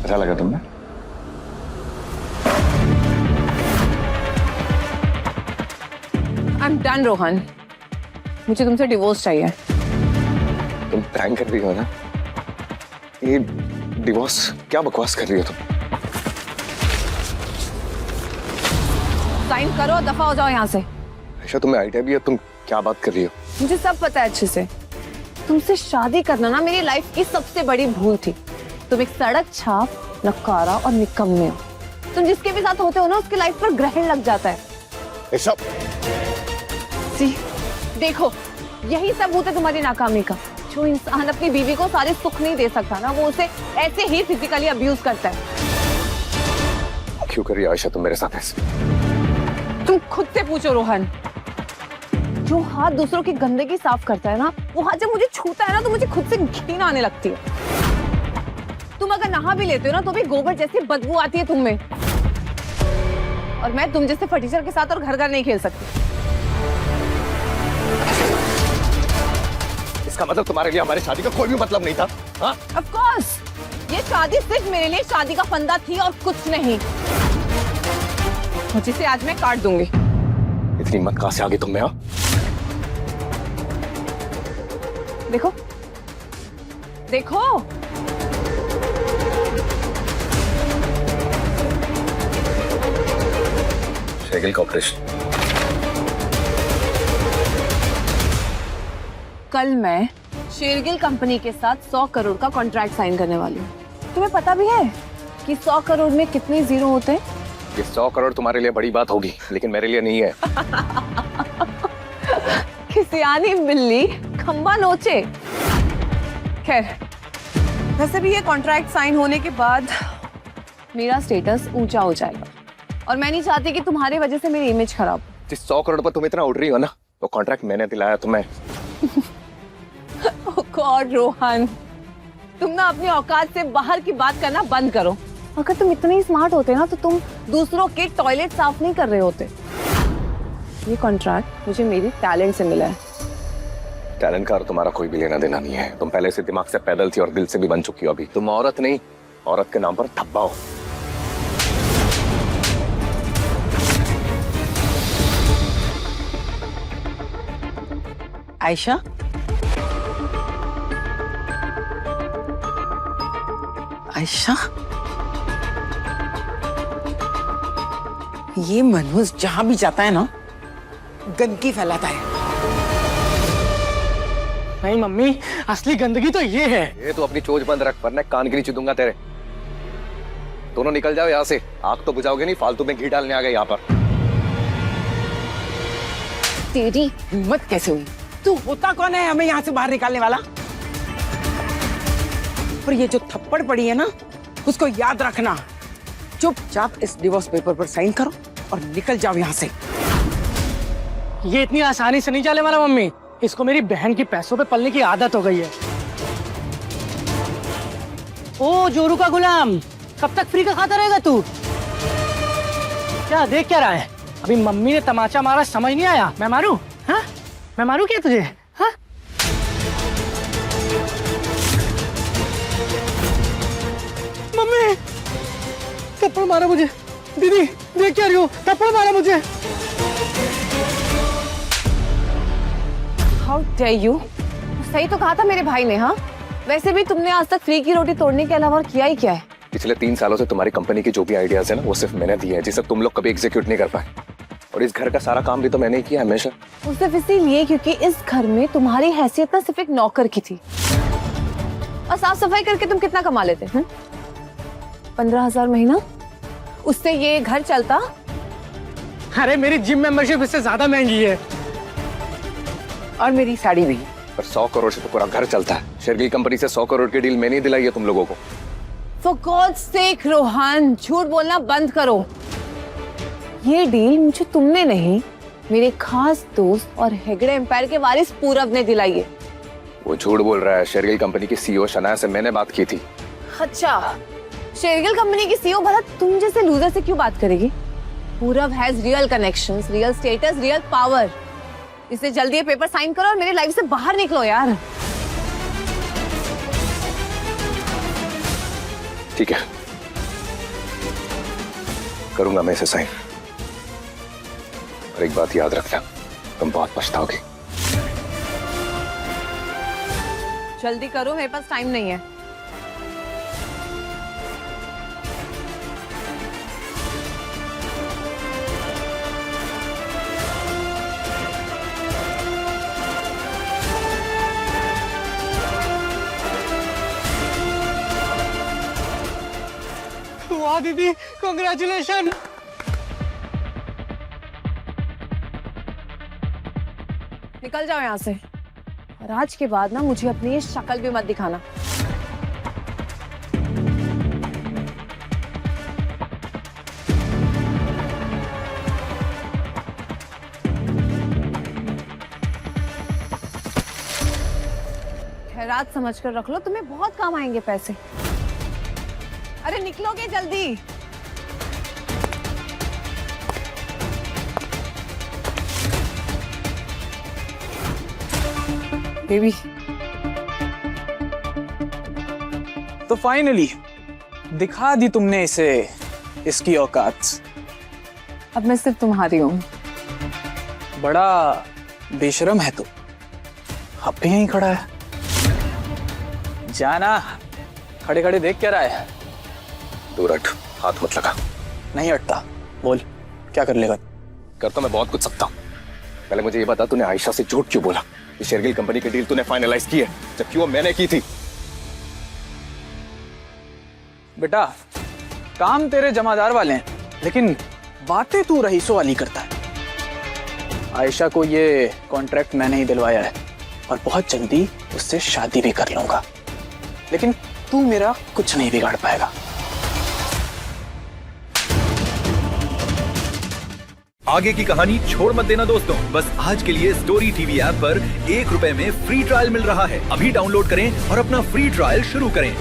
अच्छा लगा तुमने? आई एम डन रोहन, मुझे तुमसे डिवोर्स चाहिए। तुम प्रैंक कर रही हो ना? ये डिवोर्स क्या बकवास कर रही हो तुम? साइन करो, दफा हो जाओ यहाँ से। आयशा तुम्हें आइडिया भी है? तुम क्या बात कर रही हो? मुझे सब पता है अच्छे से। तुमसे शादी करना ना मेरी लाइफ की सबसे बड़ी भूल थी। तुम एक सड़क छाप, नकारा और निकम्मे हो। तुम जिसके भी साथ होते हो ना उसकी लाइफ पर ग्रहण लग जाता है। आयशा सी, देखो यही सबूत है तुम्हारी नाकामी का। जो इंसान अपनी बीवी को सारे सुख नहीं दे सकता ना, वो उसे ऐसे ही फिजिकली अब्यूज करता है। क्यों कर रही है आयशा तुम मेरे साथ ऐसे? तुम खुद से पूछो रोहन। जो हाथ दूसरों की गंदगी साफ करता है ना, वो हाथ जब मुझे छूता है ना तो मुझे खुद से घिन आने लगती है। तुम अगर नहा भी लेते हो ना तो भी गोबर जैसी बदबू आती है तुम में। और मैं तुम जैसे फटीचर के साथ और घर घर नहीं खेल सकती। इसका मतलब तुम्हारे लिए हमारी शादी का कोई भी मतलब नहीं था? हाँ? Of course, ये शादी सिर्फ मेरे लिए शादी का फंदा थी और कुछ नहीं। जिसे आज मैं काट दूंगी। इतनी हिम्मत कहां से आ गई तुम में? हाँ? देखो देखो, शेगिल कॉर्पोरेशन। कल मैं शेरगिल कंपनी के साथ 100 करोड़ का कॉन्ट्रैक्ट साइन करने वाली हूँ। तुम्हें पता भी है कि 100 करोड़ में कितने जीरो होते हैं? ये 100 करोड़ तुम्हारे लिए बड़ी बात होगी, लेकिन मेरे लिए नहीं है। खिसियानी बिल्ली खंबा नोचे। खैर, वैसे भी ये कॉन्ट्रैक्ट साइन होने के बाद मेरा स्टेटस ऊंचा हो जाएगा और मैं नहीं चाहती कि तुम्हारी वजह से मेरी इमेज खराब हो। जिस 100 करोड़ पर तुम इतना उड़ रही हो ना, वो कॉन्ट्रैक्ट मैंने दिलाया तुम्हें। ओह गॉड रोहन, तुम ना अपनी औकात से बाहर की बात करना बंद करो। अगर तुम इतने ही स्मार्ट होते ना तो तुम दूसरों के टॉयलेट साफ नहीं कर रहे होते। ये कॉन्ट्रैक्ट मुझे मेरी टैलेंट से मिला है। टैलेंट का और तुम्हारा कोई भी लेना देना नहीं है। तुम पहले से दिमाग से पैदल थी और दिल से भी बन चुकी हो। अभी तुम औरत नहीं, औरत के नाम पर धब्बा हो। आयशा, आयशा, ये मनहूस जहां भी जाता है ना, गंदगी फैलाता है। नहीं मम्मी, असली गंदगी तो ये है। ये तो अपनी चोंच बंद रख, वरना कान की नीचे दूंगा तेरे। दोनों निकल जाओ यहाँ से। आग तो बुझाओगे नहीं, फालतू में घी डालने आ गए यहाँ पर। तेरी हिम्मत कैसे हुई? तू होता कौन है हमें यहाँ से बाहर निकालने वाला? पर ये जो थप्पड़ पड़ी है ना, उसको याद रखना। चुपचाप इस डिवोर्स पेपर पर साइन करो और निकल जाओ यहाँ से। ये इतनी आसानी से नहीं चले वाला मम्मी। इसको मेरी बहन की पैसों पे पलने की आदत हो गई है। ओ जोरू का गुलाम, कब तक फ्री का खाता रहेगा तू? क्या देख क्या रहा है? अभी मम्मी ने तमाचा मारा, समझ नहीं आया? मैं मारूं? हाँ, मैं मारूं क्या तुझे? हाँ? मम्मी, थप्पड़ मारा मुझे। दीदी देख क्या रही हो? थप्पड़ मारा मुझे। How dare you? सही तो कहा था मेरे भाई ने। हाँ, वैसे भी तुमने आज तक फ्री की रोटी तोड़ने के अलावा और किया ही क्या है? पिछले 3 सालों से तुम्हारी कंपनी की जो भी आइडियाज है ना, वो सिर्फ मैंने दिए हैं, जिसे तुम लोग कभी एग्जीक्यूट नहीं कर पाए। और इस घर का सारा काम भी तो मैंने ही किया हमेशा। वो सिर्फ इसीलिए क्योंकि इस घर में तुम्हारी हैसियत ना सिर्फ एक नौकर की थी। और साफ सफाई करके तुम कितना कमा लेते हैं? 15,000 महीना? उससे ये घर चलता? अरे मेरी जिम मेंबरशिप इससे ज्यादा महंगी है। और मेरी साड़ी भी। पर 100 करोड़ से तो पूरा घर चलता है। शेरगिल कंपनी से 100 करोड़ की डील मैंने ही दिलाई है तुम लोगों को। For God's sake रोहन, झूठ बोलना बंद करो। ये डील मुझे तुमने नहीं, मेरे खास दोस्त और हेगड़े एम्पायर के वारिस पूरब ने दिलाई है। वो झूठ बोल रहा है। शेरगिल कंपनी की सीईओ शनाया से मैंने बात की थी। अच्छा, शेरगिल कंपनी की सीईओ भला तुम जैसे लूजर से क्यों बात करेगी? पूरब has real connections, real status, real power. इसलिए जल्दी ये पेपर साइन करो और मेरी लाइफ से बाहर निकलो यार। ठीक है, करूंगा मैं इसे साइन, और एक बात याद रखना, तुम बहुत पछताओगे। जल्दी करो, मेरे पास टाइम नहीं है। वाह दीदी, कांग्रेचुलेशन। निकल जाओ यहाँ से, और आज के बाद ना मुझे अपनी ये शक्ल भी मत दिखाना। खैरात समझकर रख लो, तुम्हें बहुत काम आएंगे पैसे। अरे निकलोगे जल्दी। बेबी, तो फाइनली दिखा दी तुमने इसे इसकी औकात। अब मैं सिर्फ तुम्हारी हूँ। बड़ा बेशरम है तू, अब भी यहीं खड़ा है। जाना, खड़े खड़े देख क्या रहा है? दूर हट, हाथ मत लगा। नहीं हटता, बोल क्या कर लेगा? कर तो मैं बहुत कुछ सकता हूँ। पहले मुझे ये बता, तूने आयशा से झूठ क्यों बोला? ये शेरगिल कंपनी की डील तूने फाइनलाइज की है, जबकि वो मैंने की थी। बेटा, काम तेरे जमादार वाले हैं, लेकिन बातें तू रईसों वाली करता है। आयशा को ये कॉन्ट्रैक्ट मैंने ही दिलवाया है, और बहुत जल्दी उससे शादी भी कर लूंगा, लेकिन तू मेरा कुछ नहीं बिगाड़ पाएगा। आगे की कहानी छोड़ मत देना दोस्तों। बस आज के लिए स्टोरी टीवी ऐप पर ₹1 में फ्री ट्रायल मिल रहा है। अभी डाउनलोड करें और अपना फ्री ट्रायल शुरू करें।